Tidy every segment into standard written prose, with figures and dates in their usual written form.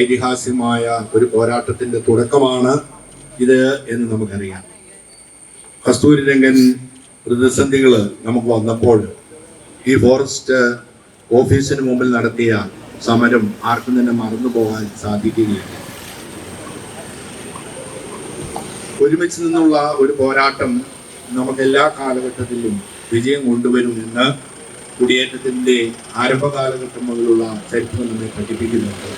ഐതിഹാസികമായ ഒരു പോരാട്ടത്തിന്റെ തുടക്കമാണ് ഇത് എന്ന് നമുക്കറിയാം. കസ്തൂരിരംഗൻ പ്രതിസന്ധികൾ നമുക്ക് വന്നപ്പോൾ ഈ ഫോറസ്റ്റ് ഓഫീസിന് മുമ്പിൽ നടത്തിയ സമരം ആർക്കും തന്നെ മറന്നു പോകാൻ സാധിക്കുകയില്ല. ഒരുമിച്ച് നിന്നുള്ള ഒരു പോരാട്ടം നമുക്ക് എല്ലാ കാലഘട്ടത്തിലും വിജയം കൊണ്ടുവരുമെന്ന് കുടിയേറ്റത്തിന്റെ ആരംഭ കാലഘട്ടം മുതലുള്ള ചരിത്രം നമ്മെ പഠിപ്പിക്കുന്നുണ്ട്.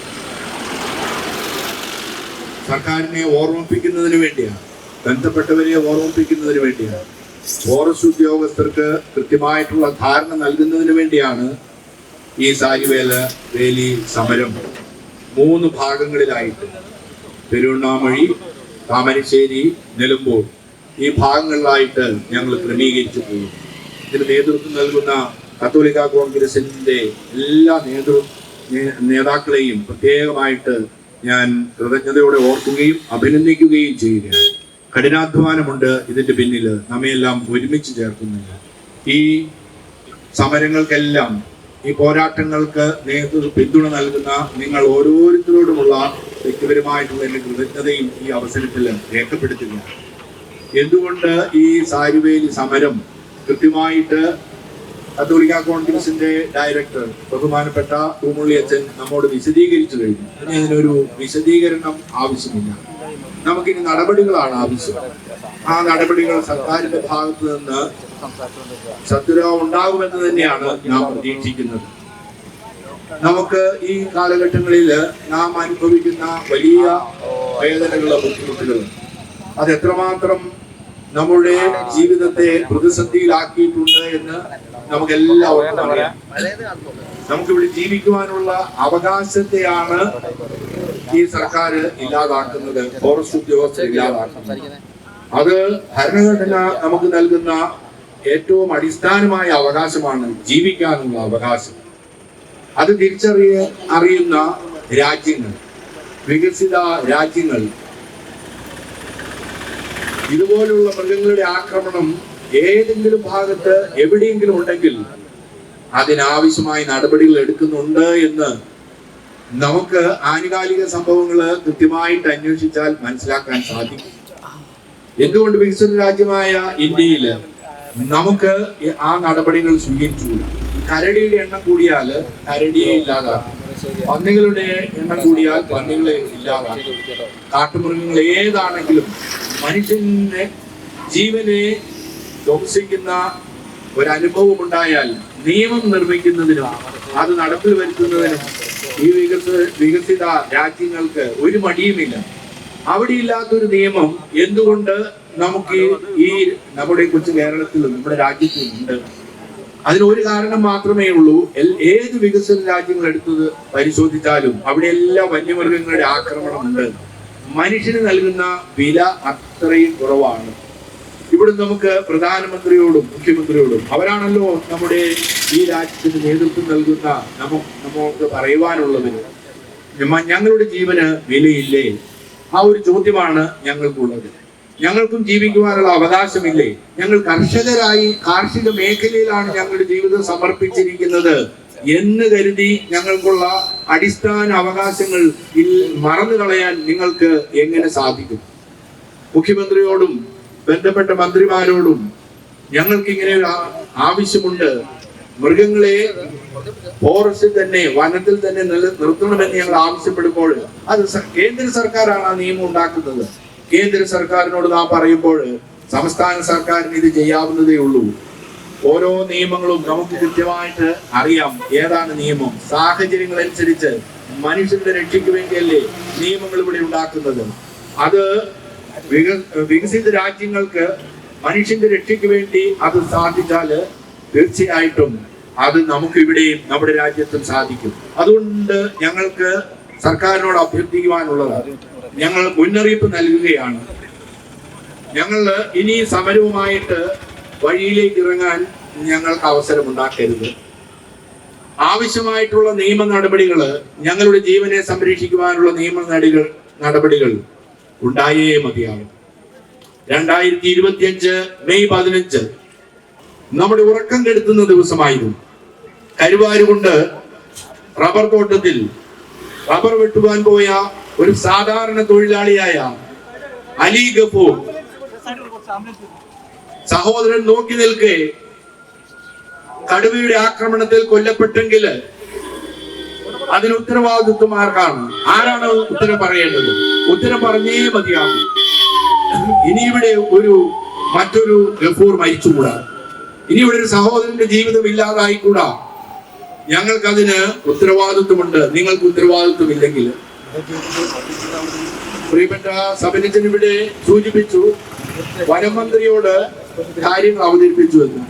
സർക്കാരിനെ ഓർമ്മിപ്പിക്കുന്നതിന് വേണ്ടിയാണ്, ബന്ധപ്പെട്ടവരെ ഓർമ്മിപ്പിക്കുന്നതിന് വേണ്ടിയാണ്, ഫോറസ്റ്റ് ഉദ്യോഗസ്ഥർക്ക് കൃത്യമായിട്ടുള്ള ധാരണ നൽകുന്നതിന് വേണ്ടിയാണ് ഈ സാരിവേലി സമരം 3 ഭാഗങ്ങളിലായിട്ട് പെരുവണ്ണാമൊഴി, താമരശ്ശേരി, നിലമ്പൂർ ഈ ഭാഗങ്ങളിലായിട്ട് ഞങ്ങൾ ക്രമീകരിച്ചു പോകും. ഇതിന് നേതൃത്വം നൽകുന്ന കത്തോലിക്ക കോൺഗ്രസിന്റെ എല്ലാ നേതാക്കളെയും പ്രത്യേകമായിട്ട് ഞാൻ കൃതജ്ഞതയോടെ ഓർക്കുകയും അഭിനന്ദിക്കുകയും ചെയ്യുകയാണ്. കഠിനാധ്വാനമുണ്ട് ഇതിന്റെ പിന്നിൽ, നമ്മയെല്ലാം ഒരുമിച്ച് ചേർക്കുന്നില്ല. ഈ സമരങ്ങൾക്കെല്ലാം, ഈ പോരാട്ടങ്ങൾക്ക് പിന്തുണ നൽകുന്ന നിങ്ങൾ ഓരോരുത്തരോടുമുള്ള വ്യക്തിപരമായിട്ടുള്ള എന്റെ കൃതജ്ഞതയും ഈ അവസരത്തിൽ രേഖപ്പെടുത്തുകയാണ്. എന്തുകൊണ്ട് ഈ സാരിവേലി സമരം കൃത്യമായിട്ട് കത്തോലിക്ക കോൺഗ്രസിന്റെ ഡയറക്ടർ ബഹുമാനപ്പെട്ട തൂമുള്ളി അച്ഛൻ നമ്മോട് വിശദീകരിച്ചു കഴിഞ്ഞു. അതിനൊരു വിശദീകരണം ആവശ്യമില്ല. നമുക്കിനി നടപടികളാണ് ആവശ്യം. ആ നടപടികൾ സർക്കാരിന്റെ ഭാഗത്ത് നിന്ന് സത്വരം ഉണ്ടാകുമെന്ന് തന്നെയാണ് നാം പ്രതീക്ഷിക്കുന്നത്. നമുക്ക് ഈ കാലഘട്ടങ്ങളിൽ നാം അനുഭവിക്കുന്ന വലിയ വേദനകളുടെ ബുദ്ധിമുട്ടുകൾ അത് എത്രമാത്രം നമ്മുടെ ജീവിതത്തെ പ്രതിസന്ധിയിലാക്കിയിട്ടുണ്ട് എന്ന് നമുക്കെല്ലാവർക്കും അറിയാം. നമുക്കിവിടെ ജീവിക്കുവാനുള്ള അവകാശത്തെയാണ് ഈ സർക്കാർ ഇല്ലാതാക്കുന്നത്, ഫോറസ്റ്റ് ഉദ്യോഗസ്ഥർ ഇല്ലാതാക്കുന്നത്. അത് ഭരണഘടന നമുക്ക് നൽകുന്ന ഏറ്റവും അടിസ്ഥാനമായ അവകാശമാണ് ജീവിക്കാനുള്ള അവകാശം. അത് അറിയുന്ന രാജ്യങ്ങൾ, വികസിത രാജ്യങ്ങൾ ഇതുപോലുള്ള മൃഗങ്ങളുടെ ആക്രമണം ഏതെങ്കിലും ഭാഗത്ത് എവിടെയെങ്കിലും ഉണ്ടെങ്കിൽ അതിനാവശ്യമായ നടപടികൾ എടുക്കുന്നുണ്ട് എന്ന് നമുക്ക് ആനുകാലിക സംഭവങ്ങള് കൃത്യമായിട്ട് അന്വേഷിച്ചാൽ മനസ്സിലാക്കാൻ സാധിക്കും. എന്തുകൊണ്ട് വികസിത രാജ്യമായ ഇന്ത്യയിൽ നമുക്ക് ആ നടപടികൾ സ്വീകരിച്ചുകൂടാ? കരടിയുടെ എണ്ണം കൂടിയാൽ കരടിയെ ഇല്ലാതാക്കും, പന്നികളുടെ എണ്ണം കൂടിയാൽ പന്നികളെ ഇല്ലാതാക്കും. കാട്ടുമൃഗങ്ങൾ ഏതാണെങ്കിലും മനുഷ്യന്റെ ജീവനെ ധ്വംസിക്കുന്ന ഒരനുഭവം ഉണ്ടായാൽ നിയമം നിർമ്മിക്കുന്നതിനും അത് നടപ്പിൽ വരുത്തുന്നതിനും ഈ വികസിത രാജ്യങ്ങൾക്ക് ഒരു മടിയുമില്ല. അവിടെ ഇല്ലാത്തൊരു നിയമം എന്തുകൊണ്ട് നമുക്ക് ഈ നമ്മുടെ കൊച്ചു കേരളത്തിലും നമ്മുടെ രാജ്യത്തും ഉണ്ട്? അതിനൊരു കാരണം മാത്രമേ ഉള്ളൂ. ഏത് വികസിത രാജ്യങ്ങൾ എടുത്തത് പരിശോധിച്ചാലും അവിടെയെല്ലാം വന്യമൃഗങ്ങളുടെ ആക്രമണമുണ്ട്. മനുഷ്യന് നൽകുന്ന വില അത്രയും കുറവാണ്. ഇവിടെ നമുക്ക് പ്രധാനമന്ത്രിയോടും മുഖ്യമന്ത്രിയോടും, അവരാണല്ലോ നമ്മുടെ ഈ രാജ്യത്തിന് നേതൃത്വം നൽകുന്ന നമുക്ക് പറയുവാനുള്ളതിന്, ഞങ്ങളുടെ ജീവന് വിലയില്ലേ? ആ ഒരു ചോദ്യമാണ് ഞങ്ങൾക്കുള്ളത്. ഞങ്ങൾക്കും ജീവിക്കുവാനുള്ള അവകാശമില്ലേ? ഞങ്ങൾ കർഷകരായി കാർഷിക മേഖലയിലാണ് ഞങ്ങളുടെ ജീവിതം സമർപ്പിച്ചിരിക്കുന്നത് എന്ന് കരുതി ഞങ്ങൾക്കുള്ള അടിസ്ഥാന അവകാശങ്ങൾ മറന്നു കളയാൻ നിങ്ങൾക്ക് എങ്ങനെ സാധിക്കും? മുഖ്യമന്ത്രിയോടും ബന്ധപ്പെട്ട മന്ത്രിമാരോടും ഞങ്ങൾക്ക് ഇങ്ങനെ ഒരു ആവശ്യമുണ്ട്, മൃഗങ്ങളെ ഫോറസ്റ്റിൽ തന്നെ, വനത്തിൽ തന്നെ നിർത്തണമെന്ന് ഞങ്ങൾ ആവശ്യപ്പെടുമ്പോൾ അത് കേന്ദ്ര സർക്കാരാണ് ആ നിയമം ഉണ്ടാക്കുന്നത്. കേന്ദ്ര സർക്കാരിനോട് നാം പറയുമ്പോൾ സംസ്ഥാന സർക്കാരിന് ഇത് ചെയ്യാവുന്നതേ ഉള്ളൂ. ഓരോ നിയമങ്ങളും നമുക്ക് കൃത്യമായിട്ട് അറിയാം. ഏതാണ് നിയമം? സാഹചര്യങ്ങൾ അനുസരിച്ച് മനുഷ്യരുടെ രക്ഷയ്ക്ക് വേണ്ടിയല്ലേ നിയമങ്ങൾ ഇവിടെ ഉണ്ടാക്കുന്നത്. അത് വികസിത രാജ്യങ്ങൾക്ക് മനുഷ്യന്റെ രക്ഷയ്ക്ക് വേണ്ടി അത് സാധിച്ചാല് തീർച്ചയായിട്ടും അത് നമുക്ക് ഇവിടെയും നമ്മുടെ രാജ്യത്തും സാധിക്കും. അതുകൊണ്ട് ഞങ്ങൾക്ക് സർക്കാരിനോട് അഭ്യർത്ഥിക്കുവാനുള്ളത്, ഞങ്ങൾ മുന്നറിയിപ്പ് നൽകുകയാണ്. ഞങ്ങൾ ഇനി സമരവുമായിട്ട് വഴിയിലേക്ക് ഇറങ്ങാൻ ഞങ്ങൾക്ക് അവസരം ഉണ്ടാക്കരുത്. ആവശ്യമായിട്ടുള്ള നിയമ നടപടികൾ, ഞങ്ങളുടെ ജീവനെ സംരക്ഷിക്കുവാനുള്ള നിയമ നടപടികൾ ഉണ്ടായേ മതിയാകും. 2025 മെയ് 15 നമ്മുടെ ഉറക്കം കെടുത്തുന്ന ദിവസമായിരുന്നു. കരുവാരുകൊണ്ട് റബ്ബർ തോട്ടത്തിൽ റബ്ബർ വെട്ടുവാൻ പോയ ഒരു സാധാരണ തൊഴിലാളിയായ അലി ഗഫൂർ സഹോദരൻ നോക്കി നിൽക്കെ കടുവയുടെ ആക്രമണത്തിൽ കൊല്ലപ്പെട്ടെങ്കിൽ അതിന് ഉത്തരവാദിത്വം ആരാണ് ഉത്തരം പറയേണ്ടത്? ഉത്തരം പറഞ്ഞേ മതിയാകും. ഇനി ഇവിടെ മറ്റൊരു ഗഫൂർ മരിച്ചുകൂടാ. ഇനി ഇവിടെ ഒരു സഹോദരന്റെ ജീവിതം ഇല്ലാതായിക്കൂടാ. ഞങ്ങൾക്കതിന് ഉത്തരവാദിത്വമുണ്ട്. നിങ്ങൾക്ക് ഉത്തരവാദിത്വം ഇല്ലെങ്കിൽ പ്രിയപ്പെട്ട സബിനച്ചൻ ഇവിടെ സൂചിപ്പിച്ചു, വനം മന്ത്രിയോട് കാര്യങ്ങൾ അവതരിപ്പിച്ചു എന്ന്.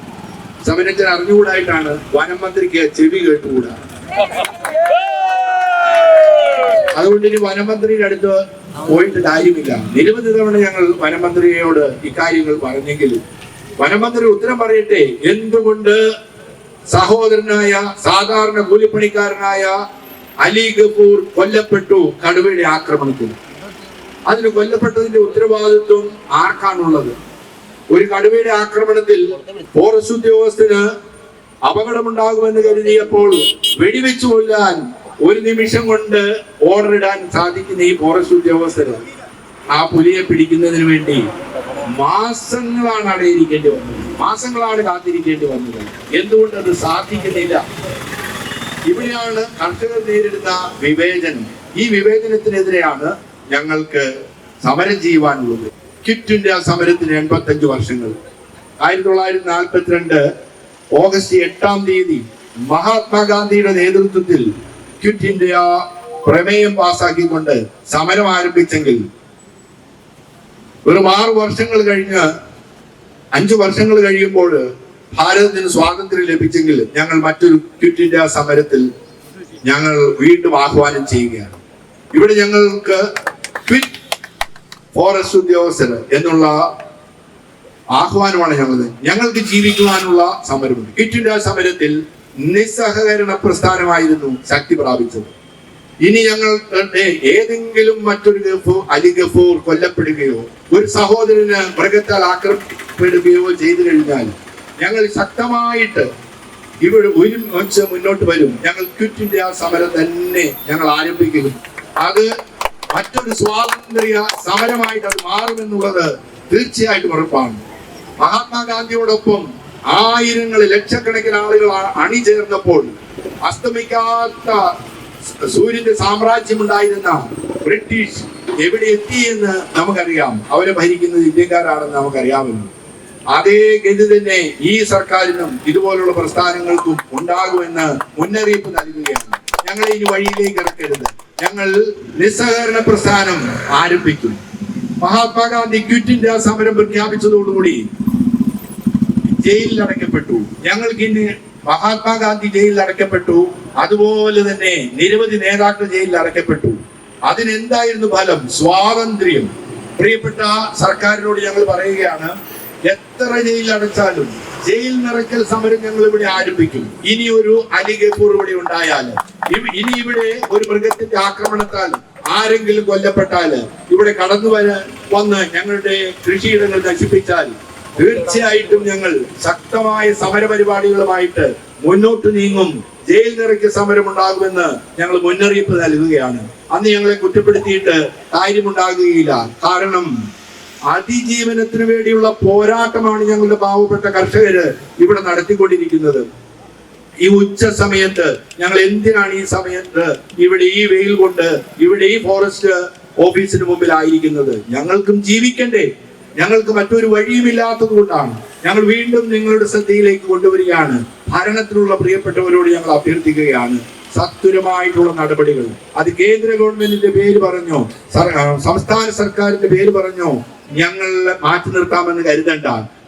സബിനച്ചൻ അറിഞ്ഞുകൂടായിട്ടാണ് വനം മന്ത്രിക്ക് ചെവി കേട്ടുകൂടാ. അതുകൊണ്ട് ഇനി വനമന്ത്രിയുടെ അടുത്ത് പോയിട്ട് കാര്യമില്ല. നിരവധി തവണ ഞങ്ങൾ വനമന്ത്രിയോട് ഇക്കാര്യങ്ങൾ പറഞ്ഞെങ്കിലും വനമന്ത്രി ഉത്തരം പറയട്ടെ. എന്തുകൊണ്ട് സഹോദരനായ സാധാരണ കൂലിപ്പണിക്കാരനായ അലി ഗഫൂർ കൊല്ലപ്പെട്ടു കടുവയുടെ ആക്രമണത്തിൽ? അതിന് കൊല്ലപ്പെട്ടതിന്റെ ഉത്തരവാദിത്വം ആർക്കാണുള്ളത്? ഒരു കടുവയുടെ ആക്രമണത്തിൽ ഫോറസ്റ്റ് ഉദ്യോഗസ്ഥന് അപകടമുണ്ടാകുമെന്ന് കരുതിയപ്പോൾ വെടിവെച്ചു കൊല്ലാൻ ഒരു നിമിഷം കൊണ്ട് ഓർഡർ ഇടാൻ സാധിക്കുന്ന ഈ ഫോറസ്റ്റ് ഉദ്യോഗസ്ഥര് ആ പുലിയെ പിടിക്കുന്നതിന് വേണ്ടി മാസങ്ങളാണ് അടയിരിക്കേണ്ടി വന്നത്, മാസങ്ങളാണ് കാത്തിരിക്കേണ്ടി വന്നത്. എന്തുകൊണ്ട് അത് സാധിക്കുന്നില്ല? ഇവിടെയാണ് കർഷകർ നേരിടുന്ന വിവേചനം. ഈ വിവേചനത്തിനെതിരെയാണ് ഞങ്ങൾക്ക് സമരം ചെയ്യുവാനുള്ളത്. ക്വിറ്റ് ഇന്ത്യ സമരത്തിന് 85 വർഷങ്ങൾ. 1942 ഓഗസ്റ്റ് 8-ാം തീയതി മഹാത്മാഗാന്ധിയുടെ നേതൃത്വത്തിൽ ക്വിറ്റ് ഇന്ത്യ പ്രമേയം പാസാക്കിക്കൊണ്ട് സമരം ആരംഭിച്ചെങ്കിൽ വെറും 6 വർഷങ്ങൾ കഴിഞ്ഞ് 5 വർഷങ്ങൾ കഴിയുമ്പോൾ ഭാരതത്തിന് സ്വാതന്ത്ര്യം ലഭിച്ചെങ്കിൽ ഞങ്ങൾ മറ്റൊരു ക്വിറ്റ് ഇന്ത്യ സമരത്തിൽ ഞങ്ങൾ വീണ്ടും ആഹ്വാനം ചെയ്യുകയാണ്. ഇവിടെ ഞങ്ങൾക്ക് ക്വിറ്റ് ഫോറസ്റ്റ് ഉദ്യോഗസ്ഥർ എന്നുള്ള ആഹ്വാനമാണ് ഞങ്ങൾക്ക് ജീവിക്കുവാനുള്ള സമരമുണ്ട്. ക്വിറ്റ് ഇന്ത്യ സമരത്തിൽ നിസ്സഹകരണ പ്രസ്ഥാനമായിരുന്നു ശക്തി പ്രാപിച്ചത്. ഇനി ഞങ്ങളുടെ ഏതെങ്കിലും മറ്റൊരു അലി ഗഫൂർ കൊല്ലപ്പെടുകയോ ഒരു സഹോദരന് മൃഗത്താൽ ആക്രമിക്കപ്പെടുകയോ ചെയ്തു കഴിഞ്ഞാൽ ഞങ്ങൾ ശക്തമായിട്ട് ഇവിടെ ഒരുമിച്ച് മുന്നോട്ട് വരും. ഞങ്ങൾ ക്വിറ്റ് ഇന്ത്യ സമരം തന്നെ ഞങ്ങൾ ആരംഭിക്കും. അത് മറ്റൊരു സ്വാതന്ത്ര്യ സമരമായിട്ട് അത് മാറുമെന്നുള്ളത് തീർച്ചയായിട്ടും ഉറപ്പാണ്. മഹാത്മാഗാന്ധിയോടൊപ്പം ആയിരങ്ങൾ ലക്ഷക്കണക്കിന് ആളുകൾ അണിചേർന്നപ്പോൾ അസ്തമിക്കാത്ത സൂര്യന്റെ സാമ്രാജ്യം ഉണ്ടായിരുന്ന ബ്രിട്ടീഷ് എവിടെ എത്തിയെന്ന് നമുക്കറിയാം. അവരെ ഭരിക്കുന്നത് ഇന്ത്യക്കാരാണെന്ന് നമുക്കറിയാമല്ലോ. അതേ ഗതി തന്നെ ഈ സർക്കാരിനും ഇതുപോലുള്ള പ്രസ്ഥാനങ്ങൾക്കും ഉണ്ടാകുമെന്ന് മുന്നറിയിപ്പ് നൽകുകയാണ്. ഞങ്ങൾ ഇനി വഴിയിലേക്ക് ഇറക്കരുത്. ഞങ്ങൾ നിസ്സഹകരണ പ്രസ്ഥാനം ആരംഭിക്കും. മഹാത്മാഗാന്ധി ക്വിറ്റ് ഇന്ത്യ സമരം പ്രഖ്യാപിച്ചതോടുകൂടി ജയിലിൽ അടയ്ക്കപ്പെട്ടു. ഞങ്ങൾക്ക് ഇനി മഹാത്മാഗാന്ധി ജയിലിൽ അടയ്ക്കപ്പെട്ടു. അതുപോലെ തന്നെ നിരവധി നേതാക്കൾ ജയിലിൽ അടയ്ക്കപ്പെട്ടു. അതിനെന്തായിരുന്നു ഫലം? സ്വാതന്ത്ര്യം. പ്രിയപ്പെട്ട സർക്കാരിനോട് ഞങ്ങൾ പറയുകയാണ്, എത്ര ജയിലിൽ അടച്ചാലും ജയിൽ നിറയ്ക്കൽ സമരം ഞങ്ങൾ ഇവിടെ ആരംഭിക്കും. ഇനി ഒരു അലി ഗഫൂർ ഇവിടെ ഉണ്ടായാൽ, ഇനി ഇവിടെ ഒരു മൃഗത്തിന്റെ ആക്രമണത്താൽ ആരെങ്കിലും കൊല്ലപ്പെട്ടാല്, ഇവിടെ കടന്നു വന്ന് ഞങ്ങളുടെ കൃഷിയിടങ്ങൾ നശിപ്പിച്ചാൽ തീർച്ചയായിട്ടും ഞങ്ങൾ ശക്തമായ സമരപരിപാടികളുമായിട്ട് മുന്നോട്ട് നീങ്ങും. ജയിൽ നിറയ്ക്ക് സമരം ഉണ്ടാകുമെന്ന് ഞങ്ങൾ മുന്നറിയിപ്പ് നൽകുകയാണ്. അന്ന് ഞങ്ങളെ കുറ്റപ്പെടുത്തിയിട്ട് കാര്യമുണ്ടാകുകയില്ല. കാരണം അതിജീവനത്തിന് വേണ്ടിയുള്ള പോരാട്ടമാണ് ഞങ്ങളുടെ പാവപ്പെട്ട കർഷകര് ഇവിടെ നടത്തിക്കൊണ്ടിരിക്കുന്നത്. ഈ ഉച്ച സമയത്ത് ഞങ്ങൾ എന്തിനാണ് ഈ സമയത്ത് ഇവിടെ ഈ വെയിൽ കൊണ്ട് ഇവിടെ ഈ ഫോറസ്റ്റ് ഓഫീസിന് മുമ്പിലായിരിക്കുന്നത്? ഞങ്ങൾക്കും ജീവിക്കണ്ടേ? ഞങ്ങൾക്ക് മറ്റൊരു വഴിയുമില്ലാത്തത് കൊണ്ടാണ് ഞങ്ങൾ വീണ്ടും നിങ്ങളുടെ ശ്രദ്ധയിലേക്ക് കൊണ്ടുവരികയാണ്. ഭരണത്തിലുള്ള പ്രിയപ്പെട്ടവരോട് ഞങ്ങൾ അഭ്യർത്ഥിക്കുകയാണ്, സത്വരമായിട്ടുള്ള നടപടികൾ. അത് കേന്ദ്ര ഗവൺമെന്റിന്റെ പേര് പറഞ്ഞോ സംസ്ഥാന സർക്കാരിന്റെ പേര് പറഞ്ഞോ ഞങ്ങൾ മാറ്റി നിർത്താമെന്ന് കരുതണ്ട.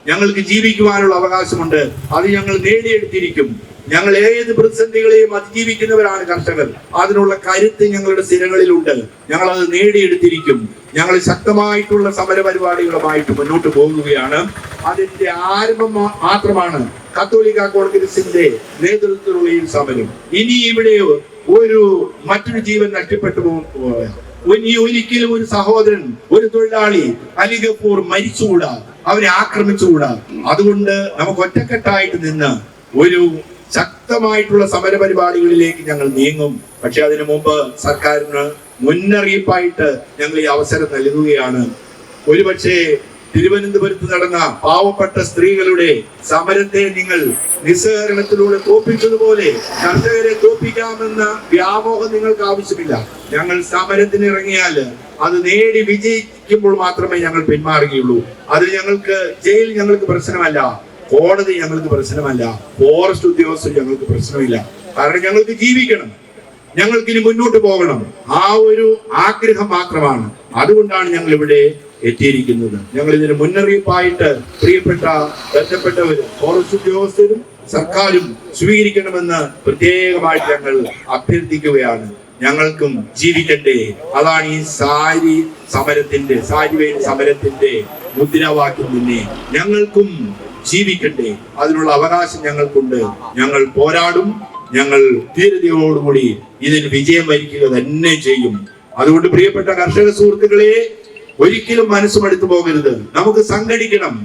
ഞങ്ങൾക്ക് ജീവിക്കുവാനുള്ള അവകാശമുണ്ട്. അത് ഞങ്ങൾ നേടിയെടുത്തിരിക്കും. ഞങ്ങൾ ഏത് പ്രതിസന്ധികളെയും അതിജീവിക്കുന്നവരാണ് കർഷകർ. അതിനുള്ള കരുത്ത് ഞങ്ങളുടെ സ്ഥിരങ്ങളിലുണ്ട്. ഞങ്ങൾ അത് നേടിയെടുത്തിരിക്കും. ഞങ്ങൾ ശക്തമായിട്ടുള്ള സമരപരിപാടികളുമായിട്ട് മുന്നോട്ട് പോകുകയാണ്. അതിന്റെ ആരംഭം മാത്രമാണ് കത്തോലിക്ക കോൺഗ്രസിന്റെ നേതൃത്വത്തിലുള്ള ഈ സമരം. ഇനി ഇവിടെ മറ്റൊരു ജീവൻ നഷ്ടപ്പെട്ടു ഒരിക്കലും ഒരു സഹോദരൻ, ഒരു തൊഴിലാളി അലി ഗഫൂർ മരിച്ചുകൂടാ, അവരെ ആക്രമിച്ചുകൂടാ. അതുകൊണ്ട് നമുക്ക് ഒറ്റക്കെട്ടായിട്ട് നിന്ന് ഒരു ശക്തമായിട്ടുള്ള സമര പരിപാടികളിലേക്ക് ഞങ്ങൾ നീങ്ങും. പക്ഷെ അതിനു മുമ്പ് സർക്കാരിന് മുന്നറിയിപ്പായിട്ട് ഞങ്ങൾ ഈ അവസരം നൽകുകയാണ്. ഒരുപക്ഷെ തിരുവനന്തപുരത്ത് നടന്ന പാവപ്പെട്ട സ്ത്രീകളുടെ സമരത്തെ നിങ്ങൾ നിസ്സഹകരണത്തിലൂടെ തോൽപ്പിച്ചതുപോലെ കർഷകരെ തോൽപ്പിക്കാമെന്ന വ്യാമോഹം നിങ്ങൾക്ക് ആവശ്യമില്ല. ഞങ്ങൾ സമരത്തിന് ഇറങ്ങിയാൽ അത് നേടി വിജയിക്കുമ്പോൾ മാത്രമേ ഞങ്ങൾ പിന്മാറുകയുള്ളൂ. അതിൽ ഞങ്ങൾക്ക് ജയിൽ ഞങ്ങൾക്ക് പ്രശ്നമല്ല, കോടതി ഞങ്ങൾക്ക് പ്രശ്നമല്ല, ഫോറസ്റ്റ് ഉദ്യോഗസ്ഥർ ഞങ്ങൾക്ക് പ്രശ്നമില്ല. കാരണം ഞങ്ങൾക്ക് ജീവിക്കണം, ഞങ്ങൾക്ക് ഇനി മുന്നോട്ട് പോകണം. ആ ഒരു ആഗ്രഹം മാത്രമാണ്. അതുകൊണ്ടാണ് ഞങ്ങൾ ഇവിടെ എത്തിയിരിക്കുന്നത്. ഞങ്ങൾ ഇതിന് മുന്നറിയിപ്പായിട്ട് പ്രിയപ്പെട്ട ബന്ധപ്പെട്ടവരും ഫോറസ്റ്റ് ഉദ്യോഗസ്ഥരും സർക്കാരും സ്വീകരിക്കണമെന്ന് പ്രത്യേകമായിട്ട് ഞങ്ങൾ അഭ്യർത്ഥിക്കുകയാണ്. ഞങ്ങൾക്കും ജീവിക്കണ്ടേ. അതാണ് ഈ സാരി വേലി സമരത്തിന്റെ മുദ്രാവാക്യം തന്നെ. ഞങ്ങൾക്കും ജീവിക്കണ്ടേ, അതിനുള്ള അവകാശം ഞങ്ങൾക്കുണ്ട്. ഞങ്ങൾ പോരാടും, ഞങ്ങൾ ധീരതയോടുകൂടി ഇതിന് വിജയം വരിക്കുക തന്നെ ചെയ്യും. അതുകൊണ്ട് പ്രിയപ്പെട്ട കർഷക സുഹൃത്തുക്കളെ, ഒരിക്കലും മനസ്സുമടുത്തു പോകരുത്. നമുക്ക് സംഘടിക്കണം,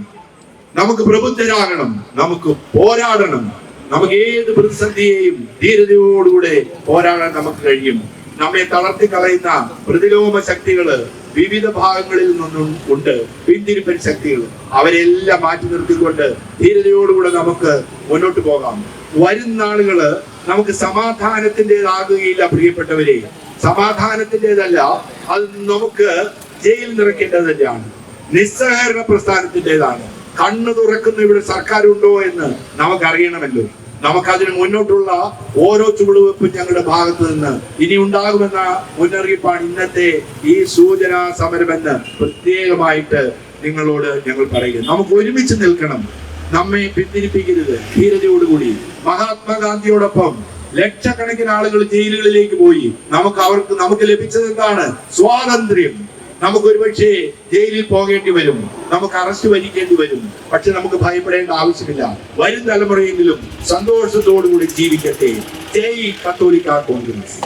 നമുക്ക് പ്രബുദ്ധരാകണം, നമുക്ക് പോരാടണം. നമുക്ക് ഏത് പ്രതിസന്ധിയെയും ധീരതയോടുകൂടെ പോരാടാൻ നമുക്ക് കഴിയും. നമ്മെ തളർത്തി കളയുന്ന പ്രതിലോമ ശക്തികള് വിവിധ ഭാഗങ്ങളിൽ നിന്നും ഉണ്ട്, പിന്തിരിപ്പൻ ശക്തികൾ. അവരെല്ലാം മാറ്റി നിർത്തിക്കൊണ്ട് ധീരതയോടുകൂടെ നമുക്ക് മുന്നോട്ട് പോകാം. വരും നാളുകള് നമുക്ക് സമാധാനത്തിൻ്റെതാകുകയില്ല പ്രിയപ്പെട്ടവരെ. സമാധാനത്തിൻ്റെതല്ല, അത് നമുക്ക് ജയിൽ നിറയ്ക്കേണ്ടത് തന്നെയാണ്. നിസ്സഹകരണ പ്രസ്ഥാനത്തിൻ്റെതാണ്. കണ്ണു തുറക്കുന്ന ഇവിടെ സർക്കാരുണ്ടോ എന്ന് നമുക്കറിയണമല്ലോ. നമുക്കതിന് മുന്നോട്ടുള്ള ഓരോ ചുവടുവെപ്പും ഞങ്ങളുടെ ഭാഗത്ത് നിന്ന് ഇനി ഉണ്ടാകുമെന്ന മുന്നറിയിപ്പാണ് ഇന്നത്തെ ഈ സൂചനാ സമരമെന്ന് പ്രത്യേകമായിട്ട് നിങ്ങളോട് ഞങ്ങൾ പറയുന്നു. നമുക്ക് ഒരുമിച്ച് നിൽക്കണം, നമ്മെ പിന്തിരിപ്പിക്കരുത്. ധീരതയോടുകൂടി മഹാത്മാഗാന്ധിയോടൊപ്പം ലക്ഷക്കണക്കിന് ആളുകൾ ജയിലുകളിലേക്ക് പോയി. നമുക്ക് ലഭിച്ചത് എന്താണ്? സ്വാതന്ത്ര്യം. നമുക്ക് ഒരുപക്ഷെ ജയിലിൽ പോകേണ്ടി വരും, നമുക്ക് അറസ്റ്റ് വരിക്കേണ്ടി വരും. പക്ഷെ നമുക്ക് ഭയപ്പെടേണ്ട ആവശ്യമില്ല. വരും തലമുറയെങ്കിലും സന്തോഷത്തോടുകൂടി ജീവിക്കട്ടെ. ജയ് കത്തോലിക്ക കോൺഗ്രസ്.